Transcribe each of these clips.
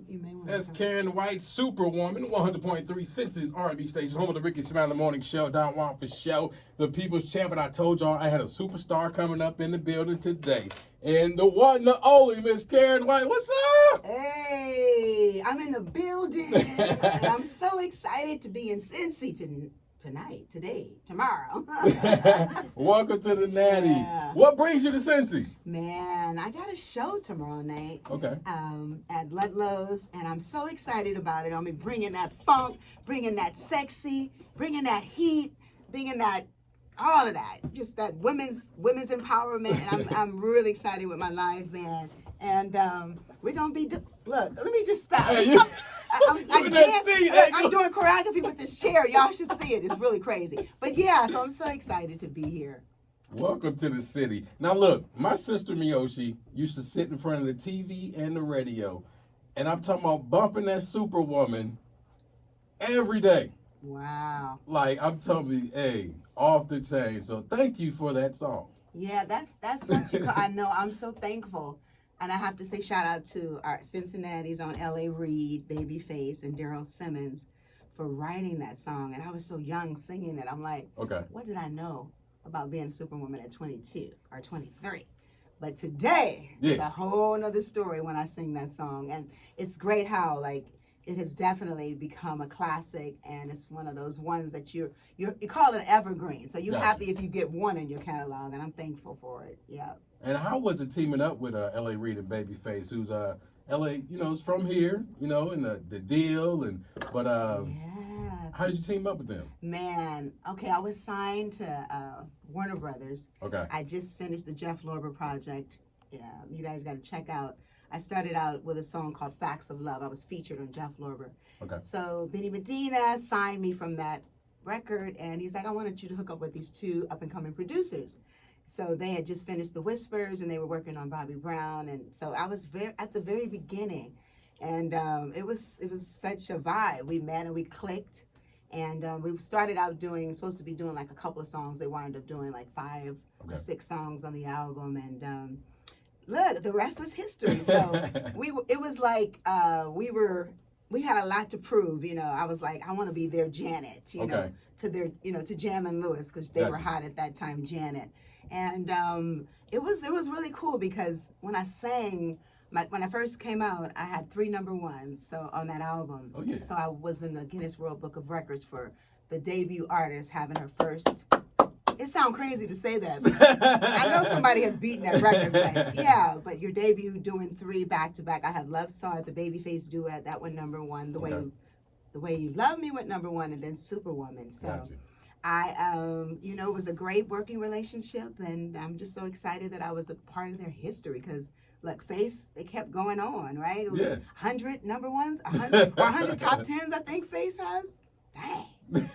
You may want That's to. Karyn White, Superwoman, 100.3 Senses R&B station, home of the Ricky Smiley Morning Show, Don Juan Fasho, the People's Champion. I told y'all I had a superstar coming up in the building today. And the one, the only, Miss Karyn White. What's up? Hey, I'm in the building. And I'm so excited to be in Cincy tonight, today, tomorrow. Welcome to the Natty. Yeah. What brings you to Cincy? Man, I got a show tomorrow night. Okay. At Ludlow's, and I'm so excited about it. I'll be bringing that funk, bringing that sexy, bringing that heat, bringing that all of that, just that women's empowerment. And I'm really excited with my live band, and we're gonna be. Look, let me just stop. Hey, you, I'm doing choreography with this chair. Y'all should see it. It's really crazy. But yeah, so I'm so excited to be here. Welcome to the city. Now look, my sister Miyoshi used to sit in front of the TV and the radio, and I'm talking about bumping that Superwoman every day. Wow. Like I'm telling you, hey, off the chain. So thank you for that song. Yeah, that's what you call. I know. I'm so thankful. And I have to say shout out to our Cincinnati's on L.A. Reid, Babyface, and Daryl Simmons for writing that song. And I was so young singing it. I'm like, Okay. What did I know about being a superwoman at 22 or 23? But today, it's a whole nother story when I sing that song. And it's great how, like, it has definitely become a classic, and it's one of those ones that you call it an evergreen. So you're happy if you get one in your catalog, and I'm thankful for it. Yeah. And how was it teaming up with L.A. Reid and Babyface, who's L.A. is from here, and the deal, but Yes. how did you team up with them? Man, okay, I was signed to Warner Brothers. Okay. I just finished the Jeff Lorber project. Yeah, you guys got to check out. I started out with a song called Facts of Love. I was featured on Jeff Lorber. Okay. So Benny Medina signed me from that record, and he's like, I wanted you to hook up with these two up-and-coming producers. So they had just finished The Whispers, and they were working on Bobby Brown, and so I was at the very beginning, and it was such a vibe. We met and we clicked, and we started out supposed to be doing like a couple of songs. They wound up doing like 5 or 6 songs on the album, and look, the rest was history. So it was like we had a lot to prove. I was like, I want to be their Janet, to their, to Jam and Lewis, because they were hot at that time, Janet. And it was really cool because when I sang, when I first came out, I had 3 number ones on that album. Oh, yeah. So I was in the Guinness World Book of Records for the debut artist having her first. It sounds crazy to say that. But I know somebody has beaten that record, but yeah. But your debut doing 3 back to back. I had Love Song, the Babyface duet, that went number 1. The way you love me went number 1, and then Superwoman. So Gotcha. it was a great working relationship, and I'm just so excited that I was a part of their history because. Look, Face, they kept going on, right? It was 100 number ones, 100 top 10s, I think Face has. Dang.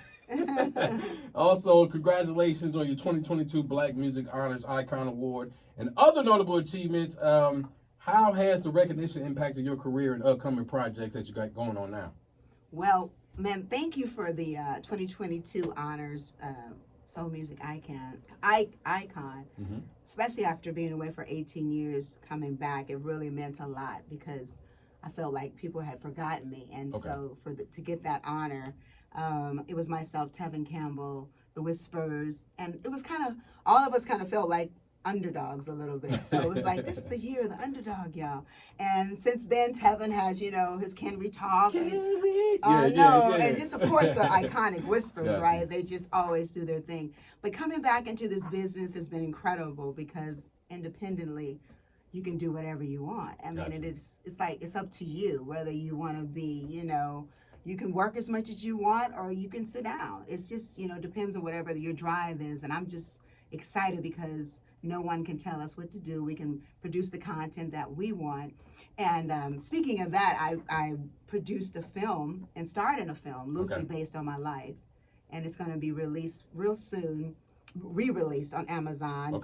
Also, congratulations on your 2022 Black Music Honors Icon Award and other notable achievements. How has the recognition impacted your career and upcoming projects that you got going on now? Well, man, thank you for the 2022 honors, Soul Music Icon. Mm-hmm. Especially after being away for 18 years, coming back, it really meant a lot because I felt like people had forgotten me, and so to get that honor. It was myself, Tevin Campbell, The Whispers, and it was all of us felt like underdogs a little bit. So it was like, this is the year, the underdog, y'all. And since then, Tevin has, his Can We Talk? And just, of course, the iconic Whispers, right? They just always do their thing. But coming back into this business has been incredible because independently, you can do whatever you want. I mean, it's like, it's up to you whether you want to be, you can work as much as you want or you can sit down. It's just, depends on whatever your drive is. And I'm just excited because no one can tell us what to do. We can produce the content that we want. And speaking of that, I produced a film and starred in a film loosely based on my life. And it's going to be released real soon, re-released on Amazon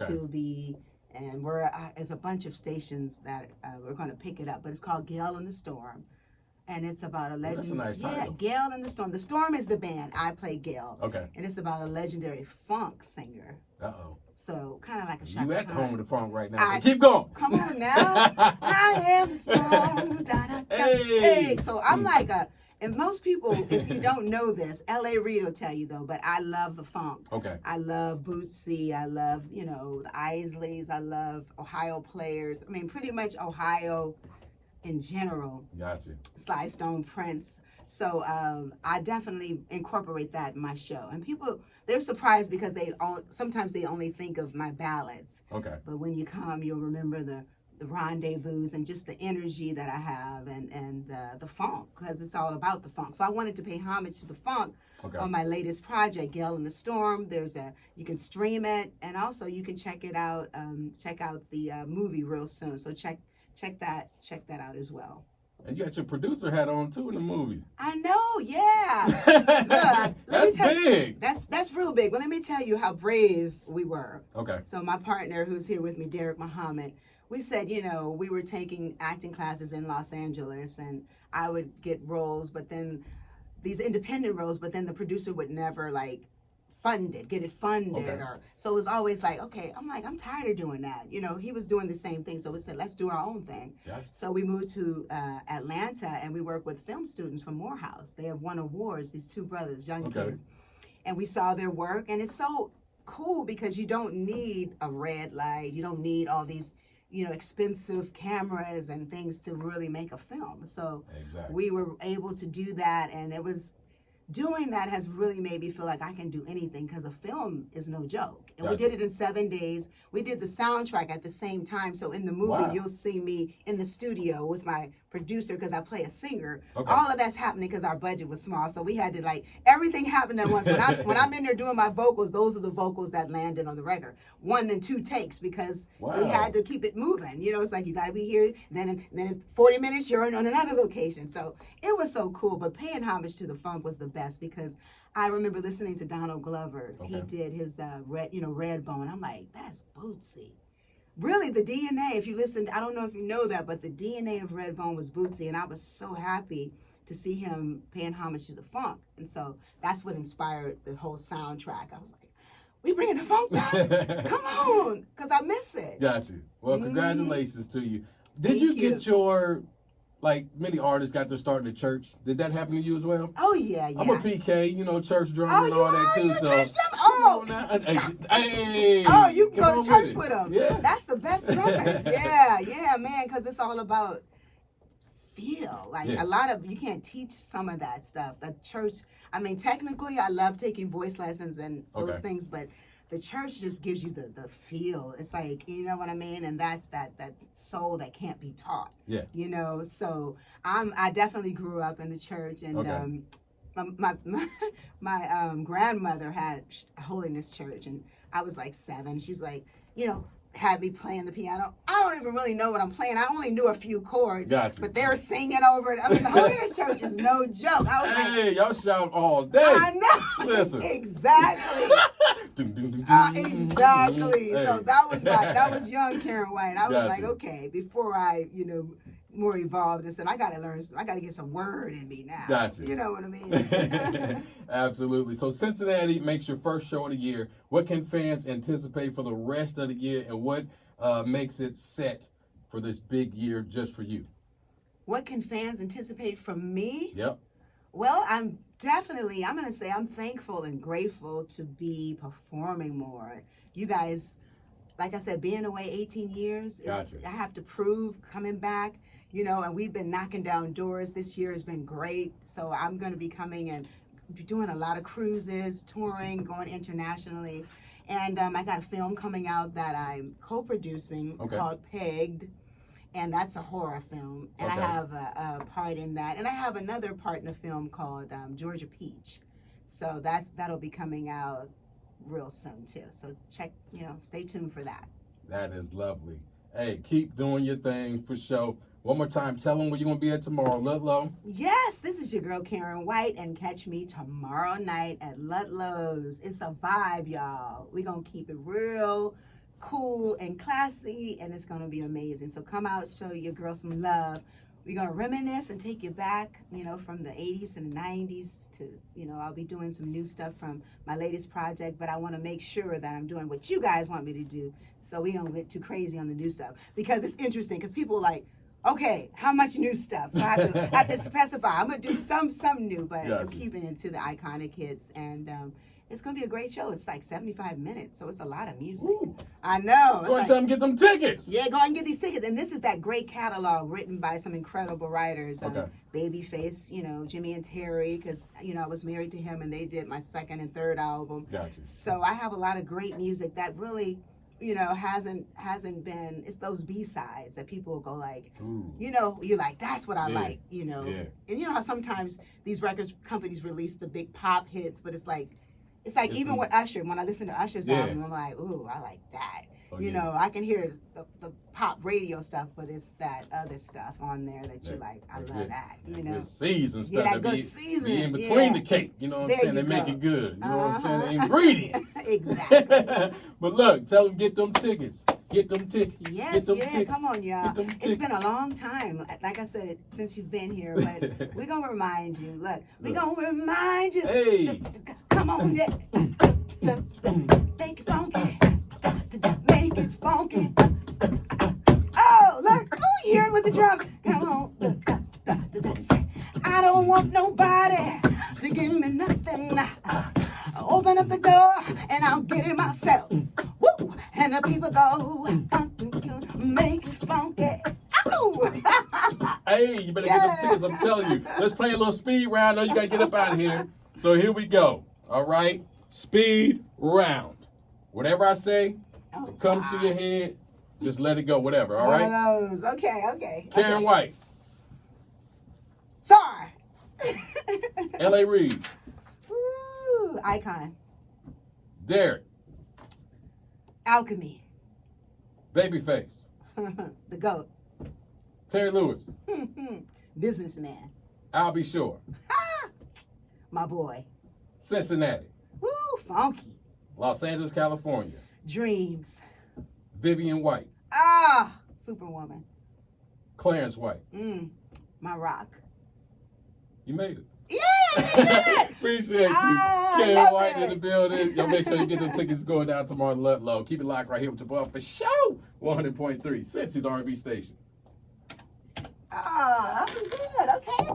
and there's a bunch of stations that we're going to pick it up. But it's called Gale in the Storm. And it's about a legendary. That's a nice title. Gale in the Storm. The Storm is the band. I play Gale. Okay. And it's about a legendary funk singer Uh-oh. So kind of like a You Shaka at the Khan. home of the funk right now. Keep going. Come on now. I am strong. Da, da, da. Hey. So I'm like and most people, if you don't know this, L.A. Reid will tell you though, but I love the funk. Okay. I love Bootsy. I love, the Isleys. I love Ohio players. I mean, pretty much Ohio in general. Gotcha. Sly Stone, Prince. So I definitely incorporate that in my show. And people, they're surprised because sometimes they only think of my ballads. Okay. But when you come, you'll remember the rendezvous and just the energy that I have and the funk, because it's all about the funk. So I wanted to pay homage to the funk on my latest project, Gale in the Storm. You can stream it, and also you can check it out. Check out the movie real soon. So check that out as well. And you got your producer hat on too in the movie. I know, yeah. Look, that's big. That's real big. Well, let me tell you how brave we were. Okay. So my partner, who's here with me, Derek Muhammad, we said, we were taking acting classes in Los Angeles, and I would get roles, but then these independent roles, but then the producer would never get it funded. Okay. So it was always like, okay, I'm tired of doing that. He was doing the same thing. So we said, let's do our own thing. Gotcha. So we moved to Atlanta, and we work with film students from Morehouse. They have won awards, these two brothers, young kids. And we saw their work, and it's so cool because you don't need a red light. You don't need all these expensive cameras and things to really make a film. So we were able to do that, and doing that has really made me feel like I can do anything, because a film is no joke. And we did it in 7 days. We did the soundtrack at the same time. So in the movie, you'll see me in the studio with my producer, because I play a singer. All of that's happening because our budget was small. So we had to everything happened at once. When I'm in there doing my vocals, those are the vocals that landed on the record. 1 and 2 takes, because we had to keep it moving. It's like you got to be here. Then in 40 minutes, you're on another location. So it was so cool. But paying homage to the funk was the best, because I remember listening to Donald Glover. He did his Redbone. I'm like, that's Bootsy. Really, the DNA, if you listened, I don't know if you know that, but the DNA of Redbone was Bootsy, and I was so happy to see him paying homage to the funk. And so that's what inspired the whole soundtrack. I was like, we bringing the funk back? Come on, because I miss it. Got you. Well, congratulations to you. Did you get your... many artists got their start in the church. Did that happen to you as well? Oh, yeah. I'm a PK, church drummer and all that too. You're so, church drummer? Oh, hey, you can go to church with them. Yeah. That's the best drummers. yeah, man, because it's all about feel. A lot of, you can't teach some of that stuff. The church, technically, I love taking voice lessons and those things, but the church just gives you the feel. It's like, you know what I mean? And that's that soul that can't be taught. Yeah. So I definitely grew up in the church, and my grandmother had a holiness church, and I was 7. She's had me playing the piano. I don't even really know what I'm playing. I only knew a few chords, but they were singing over it. The holiness church is no joke. I was hey, y'all shout all day. I know. Listen. Exactly. Exactly. Hey. So that was young Karyn White. I was like, okay, before I, more evolved, and said, I got to get some word in me now. Gotcha. You know what I mean? Absolutely. So Cincinnati makes your first show of the year. What can fans anticipate for the rest of the year, and what makes it set for this big year just for you? What can fans anticipate from me? Yep. Well, I'm going to say I'm thankful and grateful to be performing more. You guys, like I said, being away 18 years, I have to prove coming back. And we've been knocking down doors. This year has been great. So I'm going to be coming and doing a lot of cruises, touring, going internationally. And I got a film coming out that I'm co-producing called Pegged. And that's a horror film. And I have a part in that. And I have another part in a film called Georgia Peach. So that'll be coming out real soon too. So stay tuned for that. That is lovely. Hey, keep doing your thing for sure. One more time, tell them where you're going to be at tomorrow, Ludlow. Yes, this is your girl, Karyn White, and catch me tomorrow night at Ludlow's. It's a vibe, y'all. We're going to keep it real cool and classy, and it's going to be amazing. So come out, show your girl some love. we're gonna reminisce and take you back, you know, from the 80s and the 90s to, you know, I'll be doing some new stuff from my latest project, but I want to make sure that I'm doing what you guys want me to do. So we don't get too crazy on the new stuff, because it's interesting, because people are like, okay, how much new stuff? So I have to specify. I'm gonna do some new, but keeping it to the iconic hits, and it's gonna be a great show. It's like 75 minutes, so it's a lot of music. Ooh. I know. Go and tell them get them tickets. Yeah, go and get these tickets. And this is that great catalog written by some incredible writers. Okay. Babyface, you know, Jimmy and Terry, because, you know, I was married to him and they did my second and third album. Gotcha. So I have a lot of great music that really, you know, hasn't been, it's those B-sides that people will go like, Ooh. you know, you're like, that's what I like, you know. Yeah. And you know how sometimes these records companies release the big pop hits, but it's like even with Usher, when I listen to Usher's album, I'm like, ooh, I like that. Oh, you know, I can hear the pop radio stuff, but it's that other stuff on there that you like. I love that, you know. Good season stuff. Yeah, that good season. Be in between the cake, you know what I'm saying? They make it good. You know what I'm saying? The ingredients. Exactly. But look, tell them get them tickets. Get them tickets. Yes, tickets. Come on, y'all. Tickets. It's been a long time, like I said, since you've been here, but we're going to remind you. Look, we're going to remind you. Hey. Come on, make it funky. Make it funky. Oh, look, you hear it with the drums. Come on. I don't want nobody to give me nothing. Open up the door and I'll get it myself. Woo! And the people go, make it funky. Oh! Hey, you better get them tickets, I'm telling you. Let's play a little speed round. I know you got to get up out of here. So here we go. All right? Speed round. Whatever I say, it comes to your head, just let it go, whatever, all right? One of those. Okay. Karyn White. Sorry. L.A. Reid. Ooh, icon. Derek. Alchemy. Babyface. The GOAT. Terry Lewis. Businessman. I'll Be Sure. My boy. Cincinnati. Woo, funky. Los Angeles, California. Dreams. Vivian White. Superwoman. Clarence White. My rock. You made it. Yeah! Appreciate you. Karyn White in the building. Y'all make sure you get them tickets going down tomorrow to Ludlow. Keep it locked right here with your boy for show. 100.3. Cincy's R&B station. That was good. Okay.